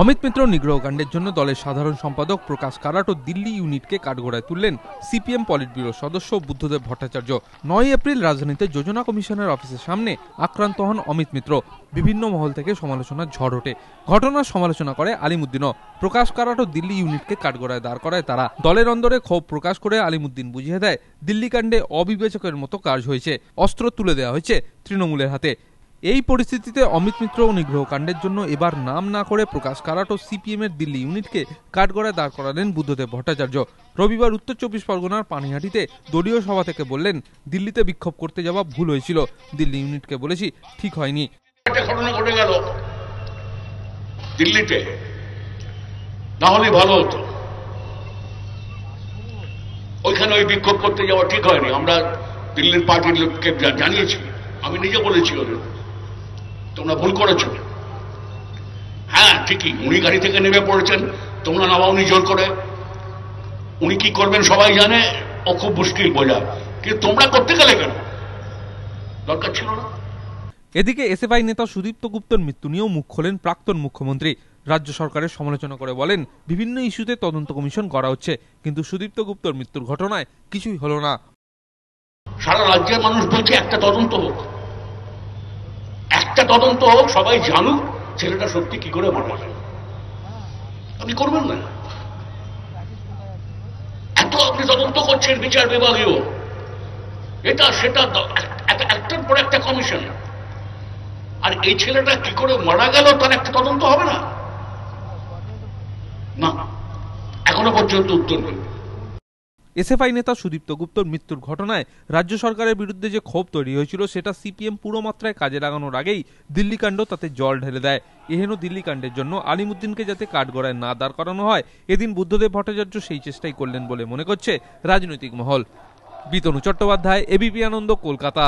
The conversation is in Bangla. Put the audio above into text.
অমিত মিত্র নিগ্রহকাণ্ডের জন্য দলের সাধারণ সম্পাদক প্রকাশ কারাট ও দিল্লি ইউনিটকে কাঠগড়ায় তুললেন সিপিএম পলিট ব্যুরো সদস্য বুদ্ধদেব ভট্টাচার্য। 9 এপ্রিল রাজধানীতে যোজনা কমিশনের অফিসের সামনে আক্রান্ত হন অমিত মিত্র। বিভিন্ন মহল থেকে সমালোচনার ঝড় ওঠে। ঘটনার সমালোচনা করে আলিমুদ্দিনও। প্রকাশ কারাট ও দিল্লি ইউনিটকে কাঠগড়ায় দাঁড় করায় তারা। দলের অন্দরে ক্ষোভ প্রকাশ করে আলিমুদ্দিন বুঝিয়ে দেয়, দিল্লি কাণ্ডে অবিবেচকের মতো কাজ হয়েছে, অস্ত্র তুলে দেওয়া হয়েছে তৃণমূলের হাতে। এই পরিস্থিতিতে অমিত মিত্র ও নিগ্রহকাণ্ডের জন্য এবার নাম না করে প্রকাশ কারাট ও সিপিএম এর দিল্লি ইউনিটকে কাঠগড়ায় দাঁড় করালেন বুদ্ধদেব ভট্টাচার্য। রবিবার উত্তর 24 পরগনার পানিহাটিতে দলীয় সভা থেকে বললেন, দিল্লিতে বিক্ষোভ করতে যাওয়া ভুল হয়েছিল। দিল্লি ইউনিটকে বলেছি, ঠিক হয়নি। ঘটনা ঘটে গেল দিল্লিতে, না হলে ভালো হতো। ওইখানে ওই বিক্ষোভ করতে যাওয়া ঠিক হয়নি। আমরা দিল্লির পার্টির লোককে জানিয়েছি, আমি নিজে বলেছি ওদের, তোমরা ভুল করেছো। হ্যাঁ ঠিকই, উনি গাড়ি থেকে নেমে পড়েছেন, তোমরা নামাওনি জোর করে। উনি কি করবেন সবাই জানে, ও খুব মুশকিল বোঝা, কিন্তু তোমরা করতে গেলে কেন? দরকার ছিল না। এদিকে এসএফআই নেতা সুদীপ্ত গুপ্তর মৃত্যু নিয়েও মুখ খোলেন প্রাক্তন মুখ্যমন্ত্রী। রাজ্য সরকারের সমালোচনা করে বলেন, বিভিন্ন ইস্যুতে তদন্ত কমিশন করা হচ্ছে, কিন্তু সুদীপ্ত গুপ্তর মৃত্যুর ঘটনায় কিছুই হলো না। সারা রাজ্যের মানুষ বলছে একটা তদন্ত হোক, একটা তদন্ত হোক, সবাই জানুক ছেলেটা সত্যি কি করে মারা গেল। আপনি করবেন না, এত আপনি তদন্ত করছেন বিচার বিভাগীয়, এটা সেটা, একটার পর একটা কমিশন, আর এই ছেলেটা কি করে মারা গেল তার একটা তদন্ত হবে না? না, এখনো পর্যন্ত উত্তর নেই। এসএফআই নেতা সুদীপ্ত গুপ্তর মৃত্যুর ঘটনায় রাজ্য সরকারের বিরুদ্ধে যে ক্ষোভ তৈরি হয়েছিল, সেটা সিপিএম পুরো মাত্রায় কাজে লাগানোর আগেই দিল্লি কাণ্ড তাতে জল ঢেলে দেয়। এহেন দিল্লি কাণ্ডের জন্য আলিমুদ্দিনকে যাতে কাঠগড়ায় না দাঁড় করানো হয়, এদিন বুদ্ধদেব ভট্টাচার্য সেই চেষ্টাই করলেন বলে মনে করছে রাজনৈতিক মহল। বিতনু চট্টোপাধ্যায়, এবিপি আনন্দ, কলকাতা।